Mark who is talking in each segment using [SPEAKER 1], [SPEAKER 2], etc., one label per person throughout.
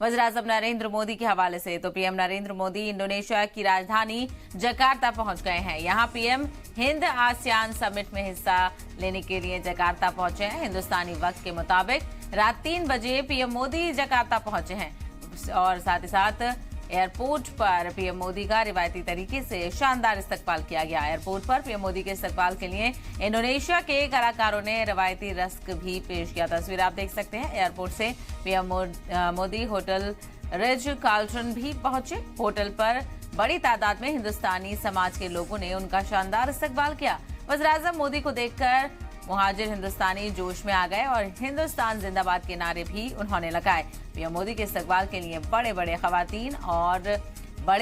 [SPEAKER 1] वज़ीर-ए-आज़म नरेंद्र मोदी के हवाले से तो पीएम नरेंद्र मोदी इंडोनेशिया की राजधानी जकार्ता पहुंच गए हैं। यहां पीएम हिंद आसियान समिट में हिस्सा लेने के लिए जकार्ता पहुंचे हैं। हिंदुस्तानी वक्त के मुताबिक रात 3 बजे पीएम मोदी जकार्ता पहुंचे हैं और साथ ही साथ एयरपोर्ट पर पीएम मोदी का रिवायती तरीके से शानदार इस्तकबाल किया गया। एयरपोर्ट पर पीएम मोदी के इस्तकबाल के लिए इंडोनेशिया के कलाकारों ने रिवायती रस्क भी पेश किया। तस्वीर आप देख सकते हैं। एयरपोर्ट से PM Modi hotel ridge Carlton भी पहुंचे। होटल पर बड़ी तादाद में हिंदुस्तानी समाज के लोगों ने उनका शानदार इस्तकबाल किया। वज़ीर-ए-आज़म मोदी को देखकर मुहाजिर हिंदुस्तानी जोश में आ गए और हिंदुस्तान जिंदाबाद के नारे भी उन्होंने लगाए। पीएम मोदी के इस्तकबाल के लिए बड़े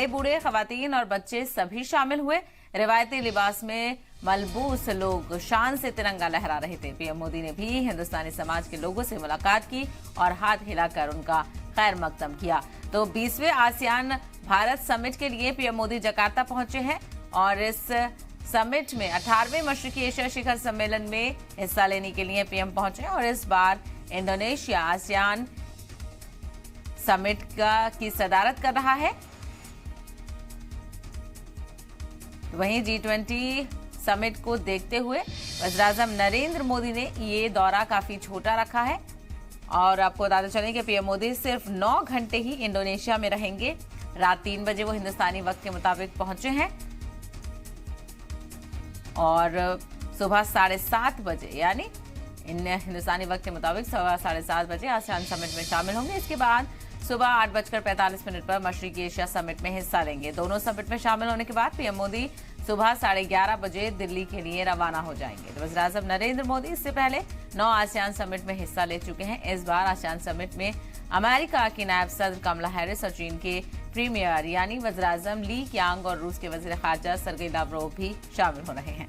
[SPEAKER 1] बूढ़े खवातीन और बच्चे सभी शामिल हुए। रिवायती लिबास में मलबूस लोग शान से तिरंगा लहरा रहे थे। पीएम मोदी ने भी हिंदुस्तानी समाज के लोगों से मुलाकात की और हाथ हिलाकर उनका खैर मकदम किया। तो 20वें आसियान भारत समिट के लिए पीएम मोदी जकार्ता पहुंचे हैं और इस समिट में 18वें मशरकी एशिया शिखर सम्मेलन में हिस्सा लेने के लिए पीएम पहुंचे और इस बार इंडोनेशिया आसियान समिट की सदारत कर रहा है। वहीं G20 समिट को देखते हुए वज़ीर-ए-आज़म नरेंद्र मोदी ने ये दौरा काफी छोटा रखा है और आपको बताते चलें कि पीएम मोदी सिर्फ 9 घंटे ही इंडोनेशिया में रहेंगे। रात 3 बजे वो हिंदुस्तानी वक्त के मुताबिक पहुंचे हैं और सुबह 7:30 बजे यानी हिंदुस्तानी वक्त के मुताबिक सुबह 7:30 बजे आसियान समिट में शामिल होंगे। इसके बाद सुबह 8:45 पर मशरकी एशिया समिट में हिस्सा लेंगे। दोनों समिट में शामिल होने के बाद पीएम मोदी सुबह 11:30 बजे दिल्ली के लिए रवाना हो जाएंगे। तो वज़ीर-ए-आज़म नरेंद्र मोदी इससे पहले 9 आसियान समिट में हिस्सा ले चुके हैं। इस बार आसियान समिट में अमेरिका की नायब सदर कमला हैरिस और चीन के प्रीमियर यानी वज़ीर-ए-आज़म ली क्यांग और रूस के वज़ीर ख़ारजा सरगेई लावरोव भी शामिल हो रहे हैं।